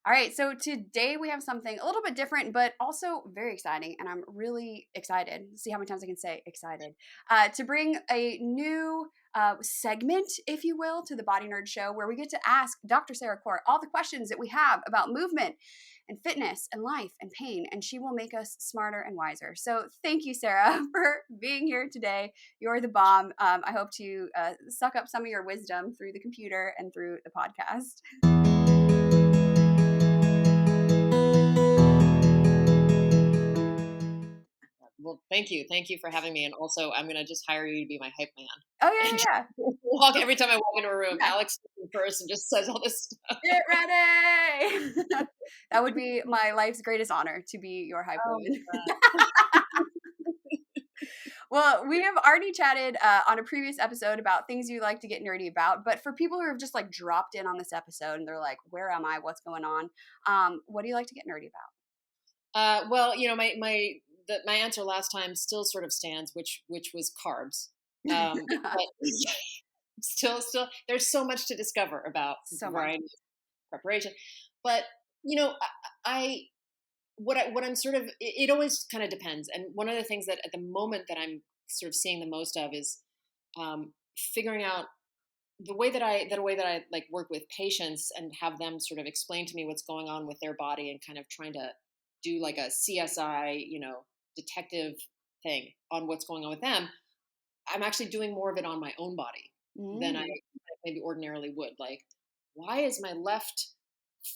All right, so today we have something a little bit different, but also very exciting, and I'm really excited. See how many times I can say excited to bring a new segment, if you will, to the Body Nerd Show, where we get to ask Dr. Sarah Court all the questions that we have about movement and fitness and life and pain, and she will make us smarter and wiser. So thank you, Sarah, for being here today. You're the bomb. I hope to suck up some of your wisdom through the computer and through the podcast. Well, thank you. Thank you for having me. And also, I'm going to just hire you to be my hype man. Oh, yeah, And yeah. walk every time I walk into a room. Yeah. Alex first and just says all this stuff. Get ready. That would be my life's greatest honor to be your hype woman. Well, we have already chatted on a previous episode about things you like to get nerdy about. But for people who have just like dropped in on this episode and they're like, where am I? What's going on? What do you like to get nerdy about? Well, my answer last time still sort of stands, which was carbs. But still, there's so much to discover about variety of preparation. But what I'm sort of, it always kind of depends. And one of the things that at the moment that I'm sort of seeing the most of is figuring out the way that I like work with patients and have them sort of explain to me what's going on with their body and kind of trying to do like a CSI, detective thing on what's going on with them. I'm actually doing more of it on my own body than I maybe ordinarily would. Like, why is my left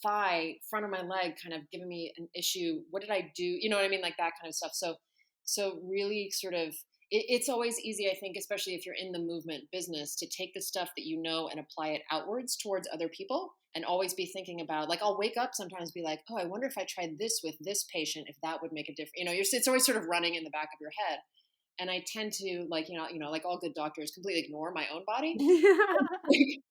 thigh, front of my leg, kind of giving me an issue? What did I do? You know what I mean? Like that kind of stuff. So really sort of, it's always easy, I think, especially if you're in the movement business, to take the stuff that you know and apply it outwards towards other people, and always be thinking about, like, I'll wake up sometimes be like, oh, I wonder if I tried this with this patient, if that would make a difference. It's always sort of running in the back of your head. And I tend to like all good doctors, completely ignore my own body,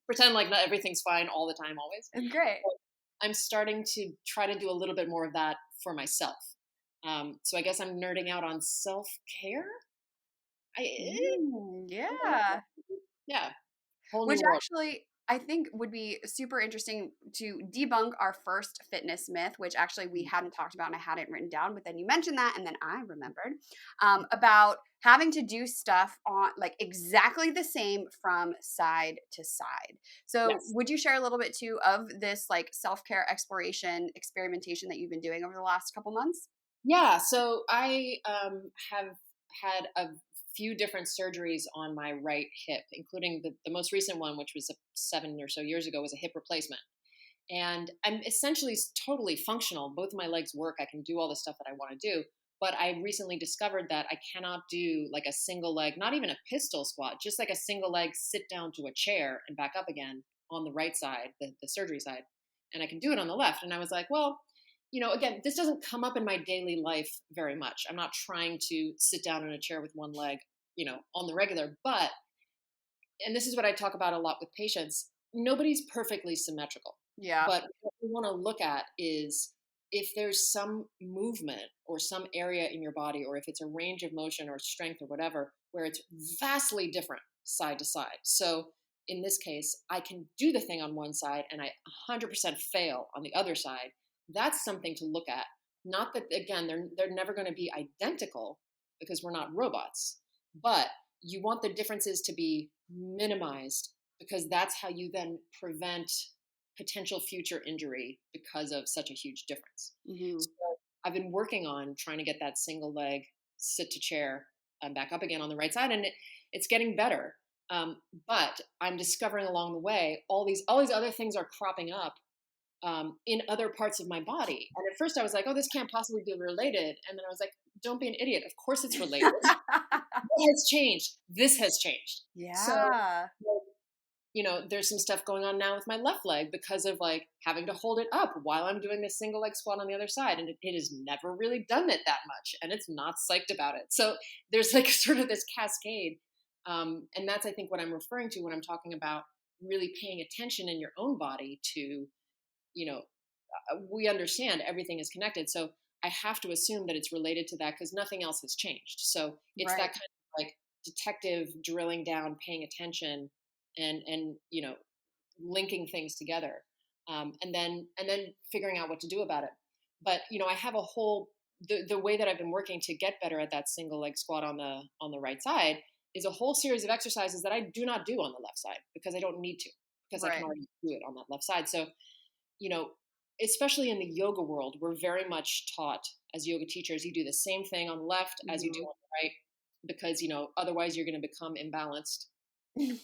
pretend like not everything's fine all the time, always. It's great. But I'm starting to try to do a little bit more of that for myself. So I guess I'm nerding out on self-care. Yeah. Which actually I think would be super interesting to debunk our first fitness myth, which actually we hadn't talked about and I hadn't written down, but then you mentioned that and then I remembered about having to do stuff on like exactly the same from side to side. So would you share a little bit too of this like self-care exploration experimentation that you've been doing over the last couple months? Yeah. So I have had a few different surgeries on my right hip, including the most recent one, which was 7 or so years ago, was a hip replacement. And I'm essentially totally functional. Both of my legs work. I can do all the stuff that I want to do. But I recently discovered that I cannot do like a single leg, not even a pistol squat, just like a single leg sit down to a chair and back up again on the right side, the surgery side. And I can do it on the left. And I was like, well, again, this doesn't come up in my daily life very much. I'm not trying to sit down in a chair with one leg, on the regular. But, and this is what I talk about a lot with patients, nobody's perfectly symmetrical. Yeah. But what we want to look at is if there's some movement or some area in your body, or if it's a range of motion or strength or whatever, where it's vastly different side to side. So in this case, I can do the thing on one side and I 100% fail on the other side. That's something to look at. Not that, again, they're never going to be identical because we're not robots, but you want the differences to be minimized because that's how you then prevent potential future injury because of such a huge difference. Mm-hmm. So I've been working on trying to get that single leg sit to chair back up again on the right side, and it's getting better. But I'm discovering along the way all these other things are cropping up in other parts of my body. And at first I was like, oh, this can't possibly be related. And then I was like, don't be an idiot. Of course it's related. What has changed? This has changed. Yeah. So, there's some stuff going on now with my left leg because of like having to hold it up while I'm doing this single leg squat on the other side. And it has never really done it that much. And it's not psyched about it. So there's like sort of this cascade. And that's, I think, what I'm referring to when I'm talking about really paying attention in your own body to, we understand everything is connected. So I have to assume that it's related to that because nothing else has changed. So it's that kind of like detective drilling down, paying attention and linking things together. and then figuring out what to do about it. But I have a whole the way that I've been working to get better at that single leg squat on the right side is a whole series of exercises that I do not do on the left side because I don't need to, because I can Right. already do it on that left side. So, you know, especially in the yoga world, we're very much taught as yoga teachers, you do the same thing on the left as you do Mhm. on the right, because, otherwise you're going to become imbalanced, which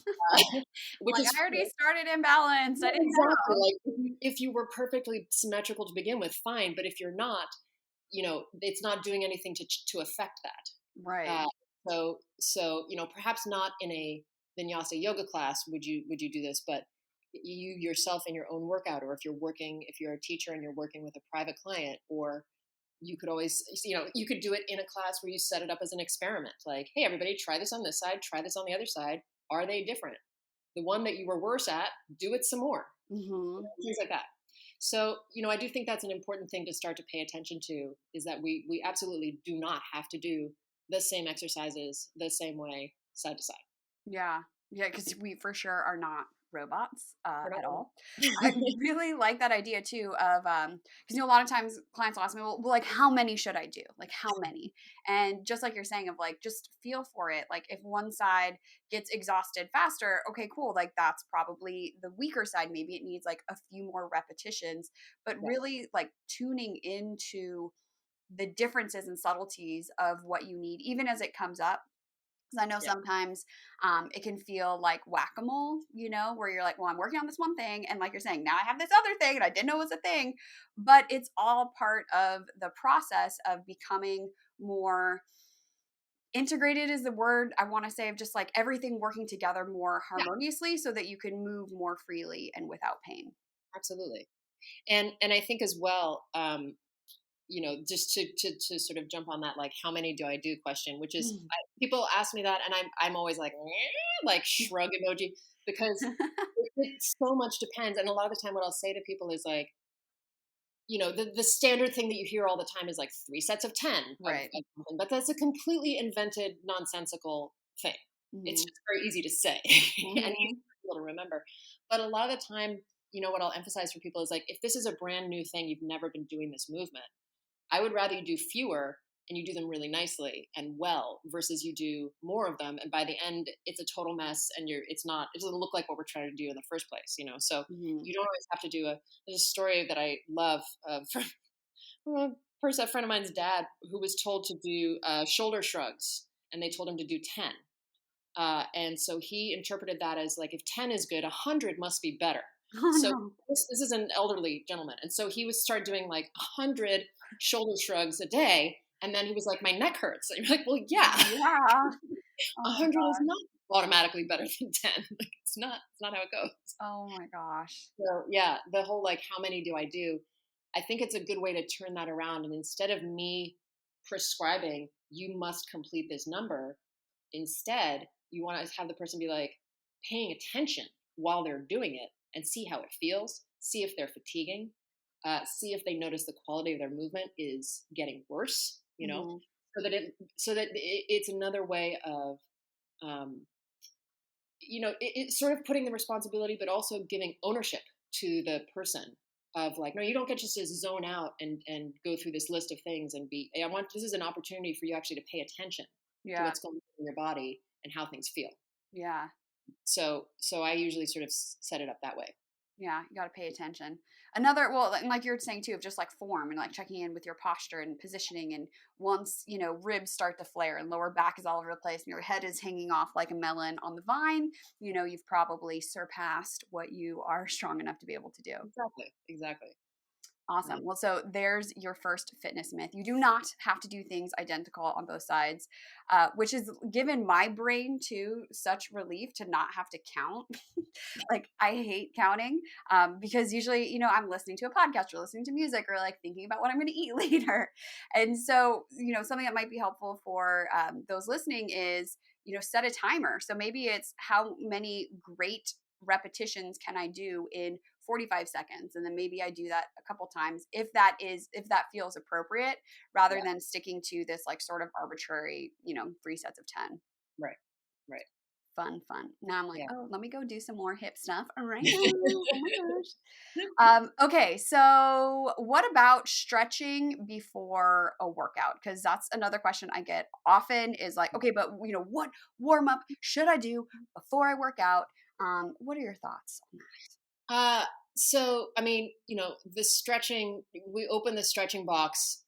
Like, is I already started imbalance. I yeah, didn't exactly. know. Like if you were perfectly symmetrical to begin with, fine. But if you're not, it's not doing anything to affect that. Right. So perhaps not in a vinyasa yoga class would you do this, but you yourself in your own workout, or if you're a teacher and you're working with a private client, or you could always, you could do it in a class where you set it up as an experiment. Like, hey, everybody, try this on this side, try this on the other side. Are they different? The one that you were worse at, do it some more. Mhm. Things like that. So, I do think that's an important thing to start to pay attention to, is that we absolutely do not have to do the same exercises the same way side to side. Yeah. Yeah, because we for sure are not robots We're not at wrong. all. I really like that idea too of because a lot of times clients will ask me, well, like how many should I do? Like how many? And just like you're saying, of like just feel for it. Like if one side gets exhausted faster, okay, cool. Like that's probably the weaker side. Maybe it needs like a few more repetitions, but Yeah. really like tuning into the differences and subtleties of what you need, even as it comes up. Because I know Yeah. sometimes it can feel like whack-a-mole, where you're like, well, I'm working on this one thing. And like you're saying, now I have this other thing and I didn't know it was a thing. But it's all part of the process of becoming more integrated is the word I want to say, of just like everything working together more Yeah. harmoniously so that you can move more freely and without pain. Absolutely. And I think as well, just to sort of jump on that, like how many do I do question, which is people ask me that, and I'm always like, like shrug emoji, because it so much depends. And a lot of the time, what I'll say to people is like, the standard thing that you hear all the time is like 3 sets of 10 Right. of something, but that's a completely invented, nonsensical thing. It's Hmm. just very easy to say and easy Hmm. for people to remember. But a lot of the time, what I'll emphasize for people is like, if this is a brand new thing, you've never been doing this movement, I would rather you do fewer and you do them really nicely and well, versus you do more of them and by the end it's a total mess, and it doesn't look like what we're trying to do in the first place. So Hmm. you don't always have to do there's a story that I love from a friend of mine's dad, who was told to do shoulder shrugs, and they told him to do 10. And so he interpreted that as like, if 10 is good, 100 must be better. Oh So no. this is an elderly gentleman. And so he was started doing like 100 shoulder shrugs a day. And then he was like, my neck hurts. And you're like, well, yeah, Yeah. Oh my 100 is gosh. not automatically better than 10. Like, it's not how it goes. Oh my gosh. So yeah, the whole like, how many do I do? I think it's a good way to turn that around. And instead of me prescribing, you must complete this number, instead, you want to have the person be like paying attention while they're doing it and see how it feels, see if they're fatiguing, see if they notice the quality of their movement is getting worse, Mhm. it's another way of, um, it's sort of putting the responsibility, but also giving ownership to the person, of like, no, you don't get just to zone out and go through this list of things and this is an opportunity for you actually to pay attention to Yeah. what's going on in your body and how things feel. Yeah. So I usually sort of set it up that way. Yeah, you got to pay attention. Another, well, like you're saying too, of just like form and like checking in with your posture and positioning. And once, ribs start to flare and lower back is all over the place and your head is hanging off like a melon on the vine, you've probably surpassed what you are strong enough to be able to do. Exactly. Awesome. Right. Well, so there's your first fitness myth. You do not have to do things identical on both sides, which has given my brain too such relief to not have to count. Like I hate counting because usually, I'm listening to a podcast or listening to music or like thinking about what I'm going to eat later. And so, something that might be helpful for those listening is, set a timer. So maybe it's how many great repetitions can I do in 45 seconds, and then maybe I do that a couple times if that feels appropriate, rather Yeah. than sticking to this like sort of arbitrary 3 sets of 10. Right. Right. Fun, fun. Now I'm like, Yeah. oh, let me go do some more hip stuff right now. Oh my gosh. Okay, so what about stretching before a workout? Because that's another question I get often is like, okay, but what warm up should I do before I work out? What are your thoughts on Uh, so, I mean, the stretching, we open the stretching box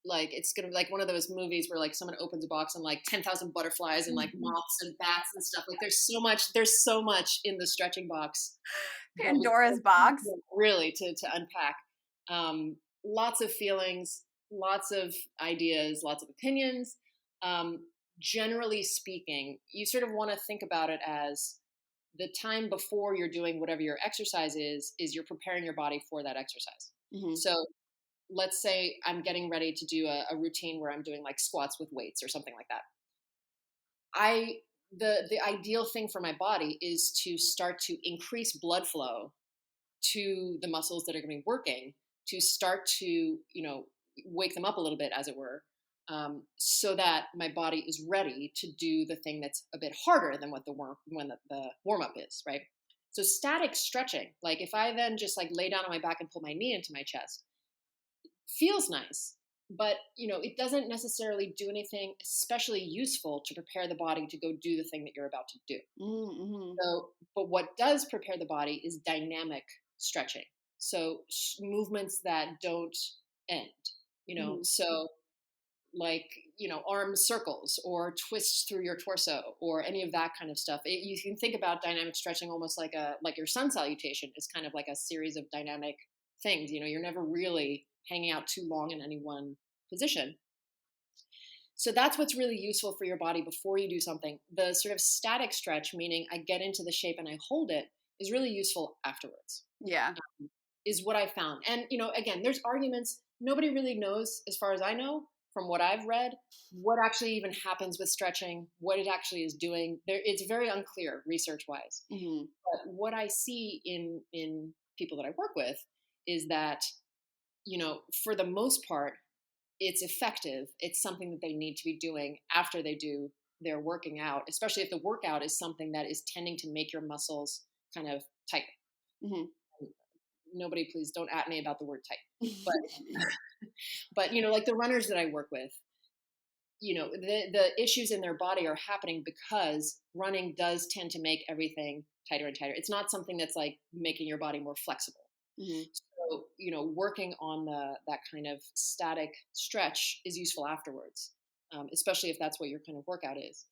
like it's gonna be like one of those movies where like someone opens a box and like 10,000 butterflies and like that? moths and bats and stuff. Like there's so much in the stretching box that we Pandora's box. really to unpack. Lots of feelings, lots of ideas, lots of opinions. Um, Generally speaking, you sort of want to think about it as the time before you're doing whatever your exercise is you're preparing your body for that exercise. Hmm. So let's say I'm getting ready to do a routine where I'm doing like squats with weights or something like that. I the ideal thing for my body is to start to increase blood flow to the muscles that are going to be working to start to wake them up a little bit, as it were, so that my body is ready to do the thing that's a bit harder than what the warm up is, right? So static stretching, like if I then just like lay down on my back and pull my knee into my chest, feels nice, but it doesn't necessarily do anything especially useful to prepare the body to go do the thing that you're about to do. Mm-hmm. So, but what does prepare the body is dynamic stretching. So movements that don't end, Hmm. so like, arm circles or twists through your torso or any of that kind of stuff. You can think about dynamic stretching almost like your sun salutation is kind of like a series of dynamic things. You're never really hanging out too long in any one position. So that's what's really useful for your body before you do something. The sort of static stretch, meaning I get into the shape and I hold it, is really useful afterwards, Yeah. is what I found. And, again, there's arguments. Nobody really knows, as far as I know, from what I've read, what actually even happens with stretching, what it actually is doing. It's very unclear research wise. Hmm. But what I see in people that I work with is that, for the most part, it's effective. It's something that they need to be doing after they do their working out, especially if the workout is something that is tending to make your muscles kind of tight. Hmm. Nobody, please don't at me about the word tight. But but like the runners that I work with, the issues in their body are happening because running does tend to make everything tighter and tighter. It's not something that's like making your body more flexible. Hmm. So, working on that kind of static stretch is useful afterwards, especially if that's what your kind of workout is.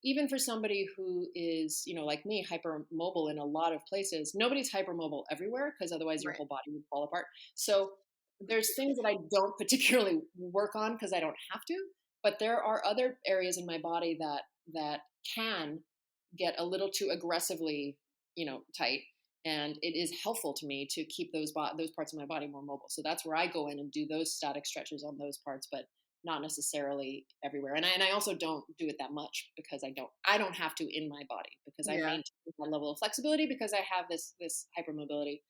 Even for somebody who is, like me, hypermobile in a lot of places, nobody's hypermobile everywhere because otherwise your Right. whole body would fall apart. So there's things that I don't particularly work on because I don't have to, but there are other areas in my body that can get a little too aggressively, tight, and it is helpful to me to keep those parts of my body more mobile. So that's where I go in and do those static stretches on those parts, but not necessarily everywhere. And I also don't do it that much because I don't have to in my body because I Yeah. maintain that level of flexibility because I have this hypermobility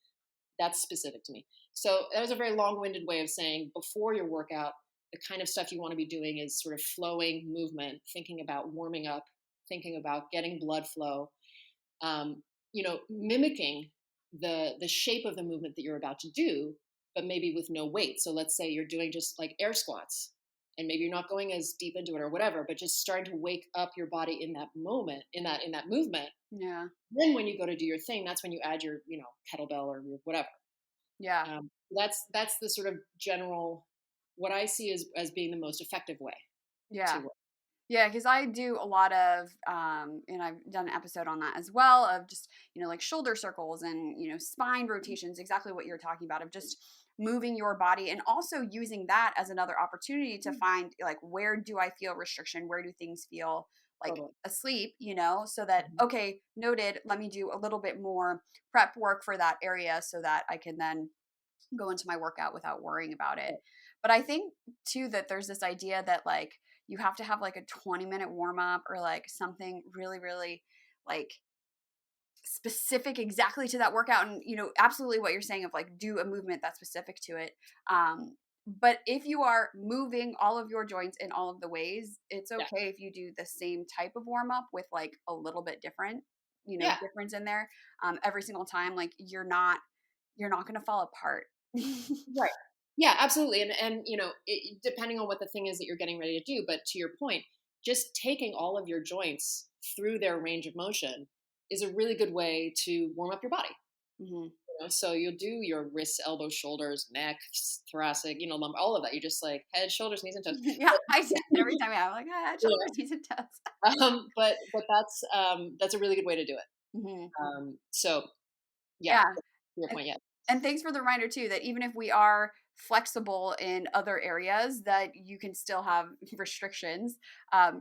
that's specific to me. So that was a very long-winded way of saying before your workout, the kind of stuff you want to be doing is sort of flowing movement, thinking about warming up, thinking about getting blood flow, mimicking the shape of the movement that you're about to do, but maybe with no weight. So let's say you're doing just like air squats, and maybe you're not going as deep into it or whatever, but just starting to wake up your body in that moment, in that movement. Yeah. Then when you go to do your thing, that's when you add your kettlebell or your whatever. Yeah. That's the sort of general what I see as being the most effective way to Yeah. work. Yeah, because I do a lot of, and I've done an episode on that as well of just, like shoulder circles and, spine rotations, exactly what you're talking about of just moving your body and also using that as another opportunity to find like, where do I feel restriction? Where do things feel like Totally. asleep, so that, Mhm. okay, noted, let me do a little bit more prep work for that area so that I can then go into my workout without worrying about it. But I think too that there's this idea that like you have to have like a 20-minute warm up or like something really, really like specific exactly to that workout. And, absolutely what you're saying of like do a movement that's specific to it. But if you are moving all of your joints in all of the ways, it's Yeah. okay if you do the same type of warm up with like a little bit different, Yeah. difference in there every single time. Like you're not going to fall apart. Right. Yeah, absolutely. And depending on what the thing is that you're getting ready to do, but to your point, just taking all of your joints through their range of motion is a really good way to warm up your body. Hmm. So you'll do your wrists, elbows, shoulders, neck, thoracic, lumbar, all of that. You just like head, shoulders, knees, and toes. Yeah, But, I see it every time. I'm like, shoulders, knees, and toes. but that's a really good way to do it. Hmm. So yeah, Yeah. to your And point, yeah, and thanks for the reminder too that even if we are flexible in other areas, that you can still have restrictions.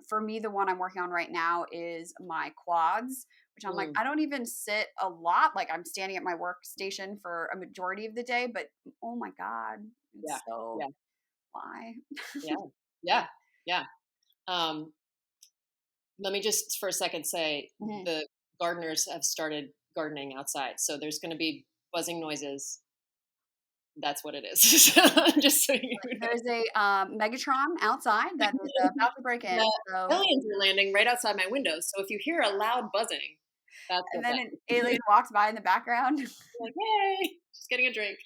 For me, the one I'm working on right now is my quads, which I'm like, mm, I don't even sit a lot. Like I'm standing at my workstation for a majority of the day, but oh my God, yeah, it's so yeah, why? yeah, Yeah. yeah, yeah. Um, Let me just for a second say Mhm. the gardeners have started gardening outside, so there's going to be buzzing noises. That's what it is. Just so you There's a Megatron outside that is know. about to break in. The So, aliens are landing right outside my window, so if you hear a loud buzzing, that's and what then that an is. alien walks by in the background. Like, "Yay, just getting a drink."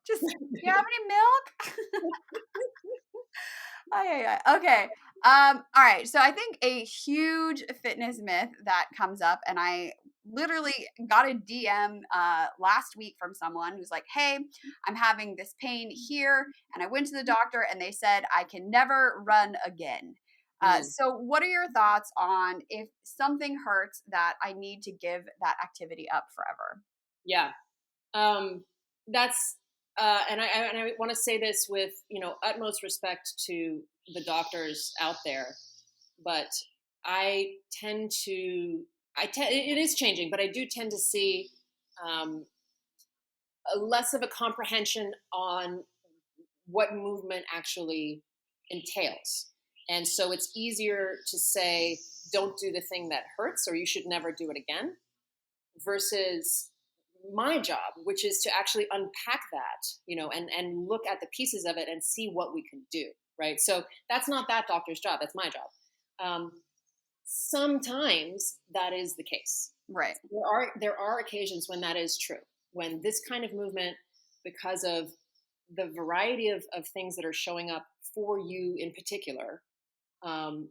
Just, do you have any milk? Ay, ay, ay. Okay. All right. So I think a huge fitness myth that comes up, and I literally got a DM last week from someone who's like, "Hey, I'm having this pain here, and I went to the doctor, and they said I can never run again." Mm, So, what are your thoughts on if something hurts that I need to give that activity up forever? yeah. Um, that's and I want to say this with utmost respect to the doctors out there, but I tend to it is changing, but I do tend to see um, a less of a comprehension on what movement actually entails. And so it's easier to say, don't do the thing that hurts, or you should never do it again, versus my job, which is to actually unpack that, and look at the pieces of it and see what we can do. Right. So that's not that doctor's job. That's my job. Um, Sometimes that is the case. Right. There are occasions when that is true. When this kind of movement, because of the variety of things that are showing up for you in particular, um,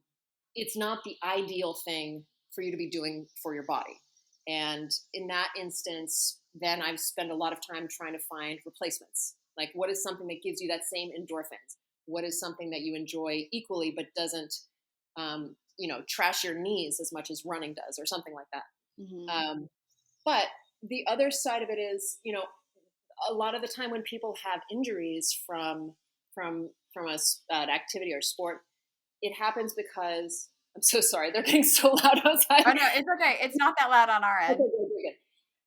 it's not the ideal thing for you to be doing for your body. And in that instance, then I've spent a lot of time trying to find replacements. Like, what is something that gives you that same endorphins? What is something that you enjoy equally but doesn't, trash your knees as much as running does, or something like that. Hmm. But the other side of it is, a lot of the time when people have injuries from an activity or sport, it happens because I'm so sorry, they're getting so loud outside. Oh no, it's okay. It's not that loud on our Okay, end. good, good, good.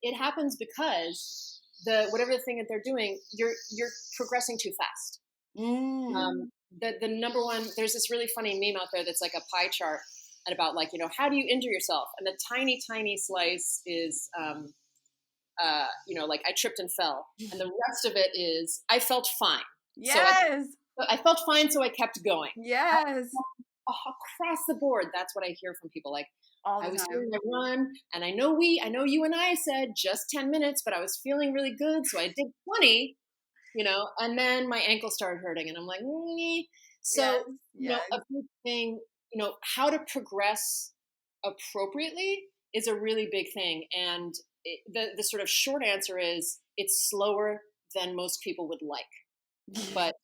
It happens because the whatever the thing that they're doing, you're progressing too fast. Mm. Um, the number one, there's this really funny meme out there that's like a pie chart and about like how do you injure yourself, and the tiny slice is like I tripped and fell, and the rest of it is I felt fine. So Yes. I felt fine, so I kept going. Yes. Across the board, that's what I hear from people. Like, All I the was time. doing my run, and I know you and I said just 10 minutes, but I was feeling really good, so I did 20, and then my ankle started hurting, and I'm like, "Nyeh." Yes. So, Yes. a big thing, how to progress appropriately is a really big thing. And the sort of short answer is it's slower than most people would like, but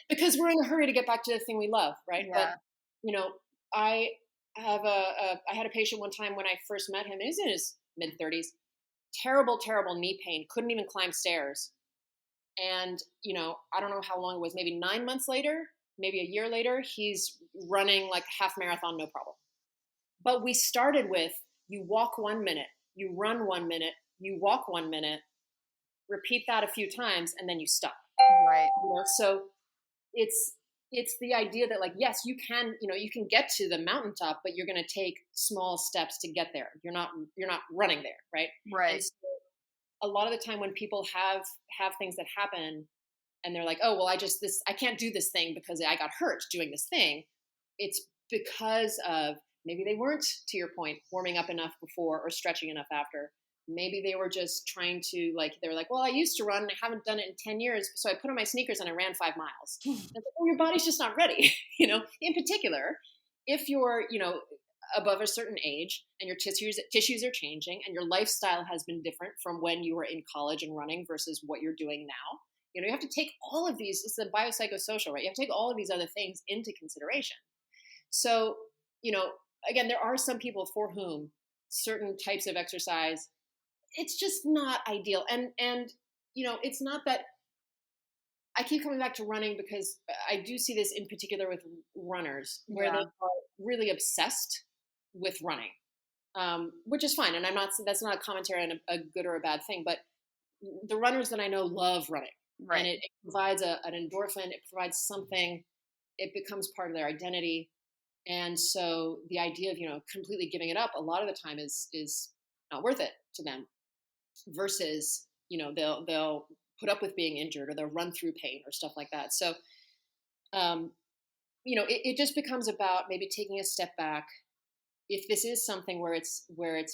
because we're in a hurry to get back to the thing we love, right? But Yeah. you know, I I had a patient one time when I first met him. He's in his mid 30s. Terrible knee pain. Couldn't even climb stairs. And I don't know how long it was. Maybe 9 months later, maybe a year later, he's running like a half marathon, no problem. But we started with you walk 1 minute, you run 1 minute, you walk 1 minute, repeat that a few times, and then you stop. Right. So it's the idea that like yes you can you can get to the mountaintop, but you're going to take small steps to get there. You're not running there, right? And Right. so a lot of the time when people have things that happen, and they're like, oh, well, I can't do this thing because I got hurt doing this thing. It's because of maybe they weren't, to your point, warming up enough before or stretching enough after. Maybe they were just trying to, like, they were like, well, I used to run and I haven't done it in 10 years. So I put on my sneakers and I ran 5 miles. And it's like, well, your body's just not ready. In particular, if you're, above a certain age and your tissues are changing and your lifestyle has been different from when you were in college and running versus what you're doing now, you have to take all of these, it's the biopsychosocial, right? You have to take all of these other things into consideration. So, again, there are some people for whom certain types of exercise, it's just not ideal. And it's not that I keep coming back to running because I do see this in particular with runners where they are really obsessed with running, which is fine. And that's not a commentary on a good or a bad thing, but the runners that I know love running. Right. And it provides an endorphin. It provides something. It becomes part of their identity. And so the idea of, completely giving it up a lot of the time is not worth it to them versus, they'll put up with being injured or they'll run through pain or stuff like that. So, it just becomes about maybe taking a step back. If this is something where it's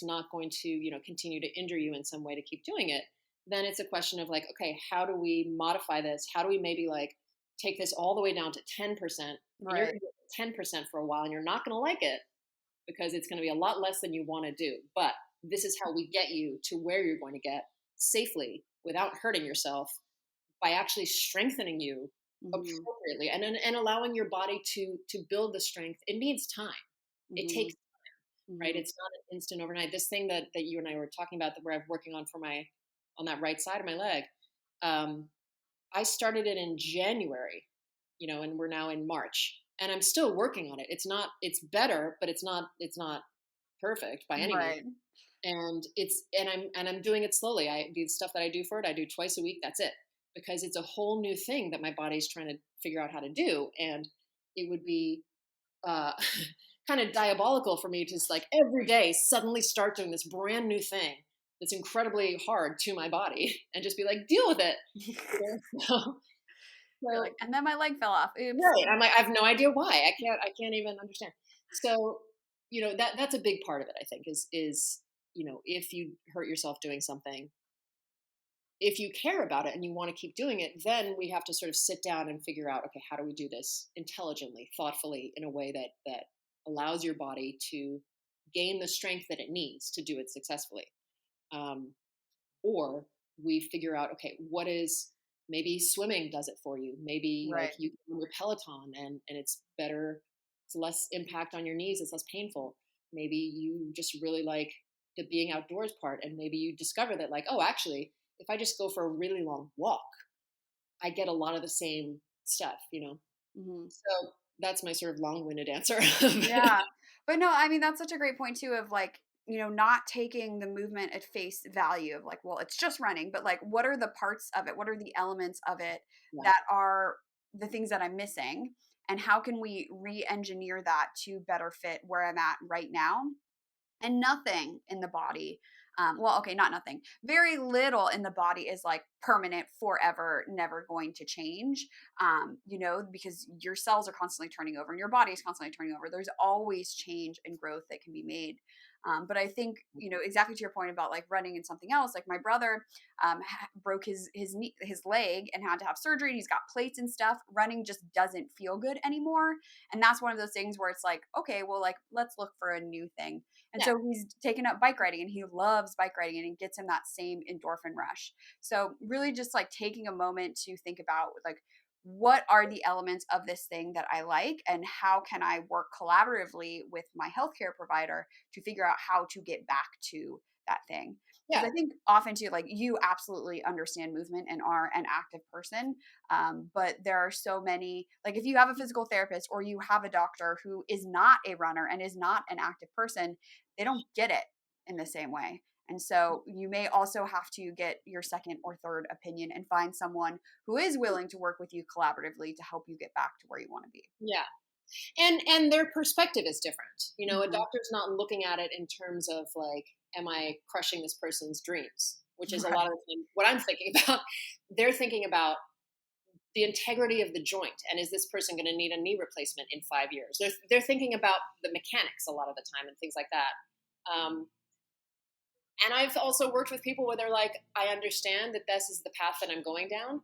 not going to, continue to injure you in some way to keep doing it, then it's a question of like, okay, how do we modify this? How do we maybe like take this all the way down to 10%? Right. You're going to do 10% for a while and you're not going to like it because it's going to be a lot less than you want to do. But this is how we get you to where you're going to get safely without hurting yourself by actually strengthening you appropriately and allowing your body to build the strength. It needs time. It takes time, right? It's not an instant overnight. This thing that you and I were talking about that where I'm working on on that right side of my leg, I started it in January, and we're now in March and I'm still working on it. It's better, but it's not perfect by any means. And I'm doing it slowly. The stuff that I do for it, I do twice a week. That's it, because it's a whole new thing that my body's trying to figure out how to do. And it would be kind of diabolical for me to just like every day suddenly start doing this brand new thing that's incredibly hard to my body and just be like, deal with it. So, like, and then my leg fell off. Oops. Right. I'm like, I have no idea why. I can't even understand. So, that's a big part of it, I think, is if you hurt yourself doing something, if you care about it and you want to keep doing it, then we have to sort of sit down and figure out, okay, how do we do this intelligently, thoughtfully, in a way that allows your body to gain the strength that it needs to do it successfully. Or we figure out, okay, what is, maybe swimming does it for you. Maybe like you go on your Peloton and it's better. It's less impact on your knees. It's less painful. Maybe you just really like the being outdoors part. And maybe you discover that like, oh, actually, if I just go for a really long walk, I get a lot of the same stuff, So that's my sort of long-winded answer. Yeah. But no, I mean, that's such a great point too of like, not taking the movement at face value of like, well, it's just running, but like, what are the parts of it? What are the elements of it that are the things that I'm missing? And how can we re-engineer that to better fit where I'm at right now? And nothing in the body, not nothing. Very little in the body is like permanent, forever, never going to change, because your cells are constantly turning over and your body is constantly turning over. There's always change and growth that can be made. But I think, exactly to your point about like running and something else, like my brother broke his knee, his leg and had to have surgery and he's got plates and stuff. Running just doesn't feel good anymore. And that's one of those things where it's like, okay, well, like, let's look for a new thing. And so he's taken up bike riding and he loves bike riding and it gets him that same endorphin rush. So really just like taking a moment to think about like, what are the elements of this thing that I like and how can I work collaboratively with my healthcare provider to figure out how to get back to that thing. Because I think often too, like you absolutely understand movement and are an active person. But there are so many, like if you have a physical therapist or you have a doctor who is not a runner and is not an active person, they don't get it in the same way. And so you may also have to get your second or third opinion and find someone who is willing to work with you collaboratively to help you get back to where you want to be. Yeah. And their perspective is different. A doctor's not looking at it in terms of like, am I crushing this person's dreams? Which is a lot of the time what I'm thinking about. They're thinking about the integrity of the joint, and is this person going to need a knee replacement in 5 years? They're thinking about the mechanics a lot of the time and things like that. And I've also worked with people where they're like, I understand that this is the path that I'm going down.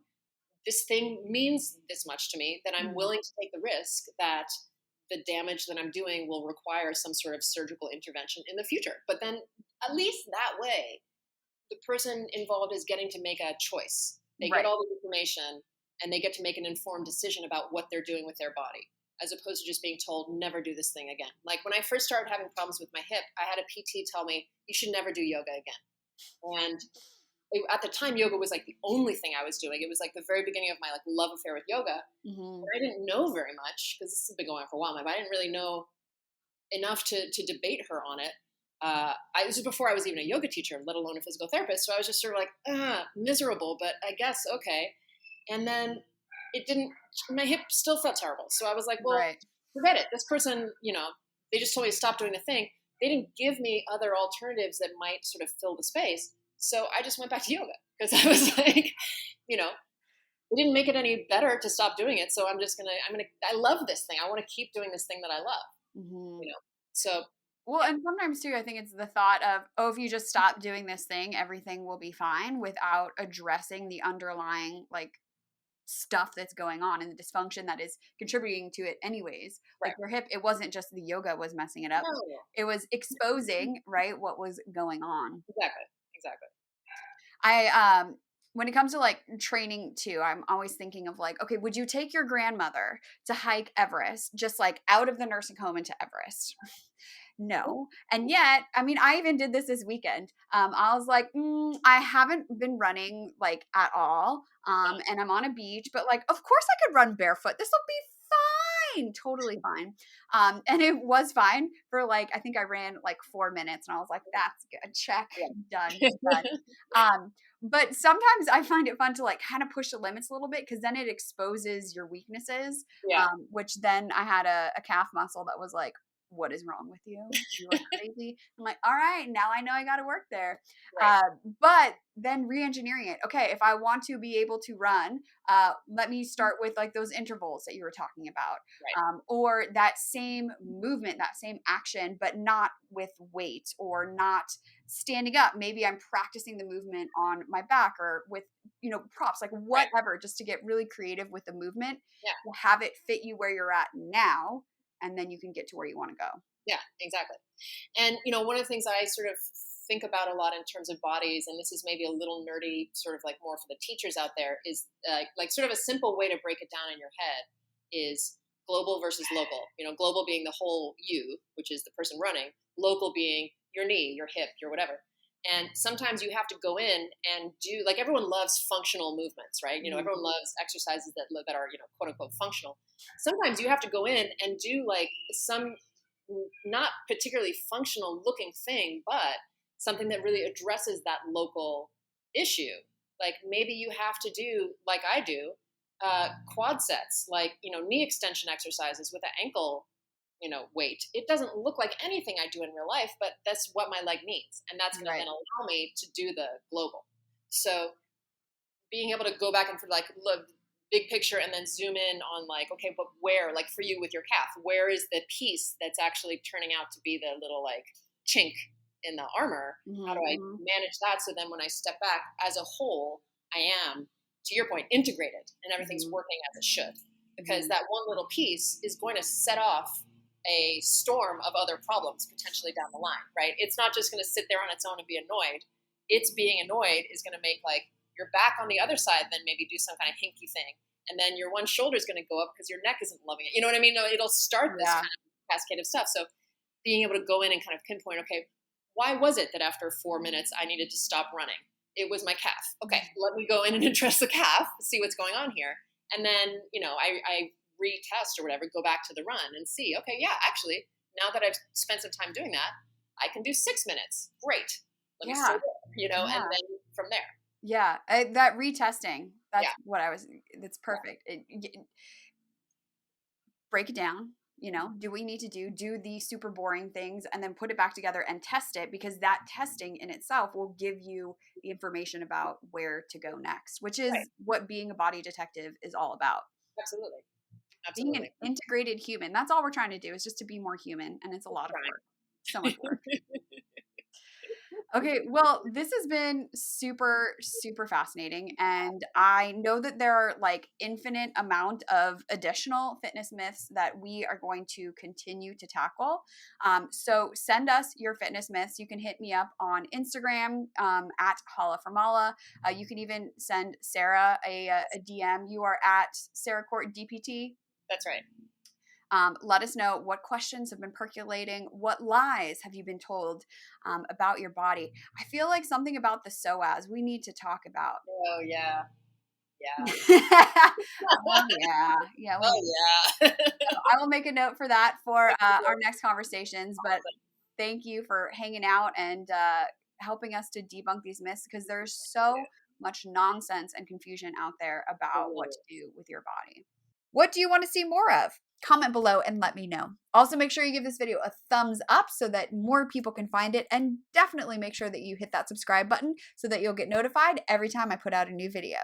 This thing means this much to me that I'm willing to take the risk that the damage that I'm doing will require some sort of surgical intervention in the future. But then at least that way, the person involved is getting to make a choice. They Right. get all the information and they get to make an informed decision about what they're doing with their body, as opposed to just being told, never do this thing again. Like when I first started having problems with my hip, I had a PT tell me, you should never do yoga again. And at the time, yoga was like the only thing I was doing. It was like the very beginning of my like love affair with yoga. Mm-hmm. I didn't know very much because this has been going on for a while now, but I didn't really know enough to debate her on it. This was before I was even a yoga teacher, let alone a physical therapist. So I was just sort of like, miserable, but I guess okay. And then my hip still felt terrible. So I was like, well, Right. forget it. This person, they just told me to stop doing the thing. They didn't give me other alternatives that might sort of fill the space. So I just went back to yoga because I was like, it didn't make it any better to stop doing it. So I love this thing. I want to keep doing this thing that I love, Mm-hmm. So. Well, and sometimes too, I think it's the thought of, oh, if you just stop doing this thing, everything will be fine, without addressing the underlying like stuff that's going on and the dysfunction that is contributing to it anyways. Right. Like your hip, it wasn't just the yoga was messing it up. No. It was exposing, right, what was going on. Exactly. When it comes to like training too, I'm always thinking of like, okay, would you take your grandmother to hike Everest, just like out of the nursing home into Everest? No. And yet, I mean, I even did this weekend. I was like, I haven't been running like at all. And I'm on a beach, but like, of course I could run barefoot. This will be fine. Totally fine. And it was fine for like, I think I ran like 4 minutes and I was like, that's good. Check. Done. But sometimes I find it fun to like kind of push the limits a little bit, because then it exposes your weaknesses. Yeah. Which then I had a calf muscle that was like, what is wrong with you? You are crazy. I'm like, all right, now I know I got to work there. Right. But then re-engineering it. Okay, if I want to be able to run, let me start with like those intervals that you were talking about, Right. or that same movement, that same action, but not with weight or not standing up. Maybe I'm practicing the movement on my back or with props, like whatever, right, just to get really creative with the movement. Yeah. Have it fit you where you're at now, and then you can get to where you want to go. Yeah, exactly. And, one of the things I sort of think about a lot in terms of bodies, and this is maybe a little nerdy, sort of like more for the teachers out there, is like sort of a simple way to break it down in your head is global versus local. Global being the whole you, which is the person running, local being your knee, your hip, your whatever. And sometimes you have to go in and do, like, everyone loves functional movements, right? Everyone loves exercises that are, quote unquote functional. Sometimes you have to go in and do like some not particularly functional looking thing, but something that really addresses that local issue. Like maybe you have to do, like I do, quad sets, like, knee extension exercises with an ankle weight. It doesn't look like anything I do in real life, but that's what my leg needs. And that's going to then allow me to do the global. So being able to go back and for like, look, big picture and then zoom in on like, okay, but where, like for you with your calf, where is the piece that's actually turning out to be the little like chink in the armor? Mm-hmm. How do I manage that? So then when I step back as a whole, I am, to your point, integrated and everything's working as it should. Because that one little piece is going to set off a storm of other problems potentially down the line, right? It's not just going to sit there on its own and be annoyed. It's being annoyed is going to make like your back on the other side then maybe do some kind of hinky thing. And then your one shoulder is going to go up because your neck isn't loving it. You know what I mean? No, it'll start this kind of cascade of stuff. So being able to go in and kind of pinpoint, okay, why was it that after 4 minutes I needed to stop running? It was my calf. Okay, let me go in and address the calf, see what's going on here. And then, I retest or whatever, go back to the run and see, okay, yeah, actually, now that I've spent some time doing that, I can do 6 minutes. Great. Let me stay there, and then from there. Yeah. That retesting, that's what that's perfect. Break it down. You know, do we need to do the super boring things and then put it back together and test it, because that testing in itself will give you the information about where to go next, which Right. is what being a body detective is all about. Absolutely. Being an Absolutely. integrated human. That's all we're trying to do, is just to be more human, and it's a lot of work. So much work. Okay, well, this has been super, super fascinating. And I know that there are like infinite amount of additional fitness myths that we are going to continue to tackle. So send us your fitness myths. You can hit me up on Instagram at Hala from Mala. You can even send Sarah a DM. You are at Sarah Court DPT. That's right. Let us know what questions have been percolating. What lies have you been told about your body? I feel like something about the psoas we need to talk about. Oh yeah. Yeah. Oh yeah, yeah, we Oh need. yeah. I will make a note for that for our Absolutely. next conversations. But thank you for hanging out and helping us to debunk these myths, because there's so much nonsense and confusion out there about what to do with your body. What do you want to see more of? Comment below and let me know. Also, make sure you give this video a thumbs up so that more people can find it, and definitely make sure that you hit that subscribe button so that you'll get notified every time I put out a new video.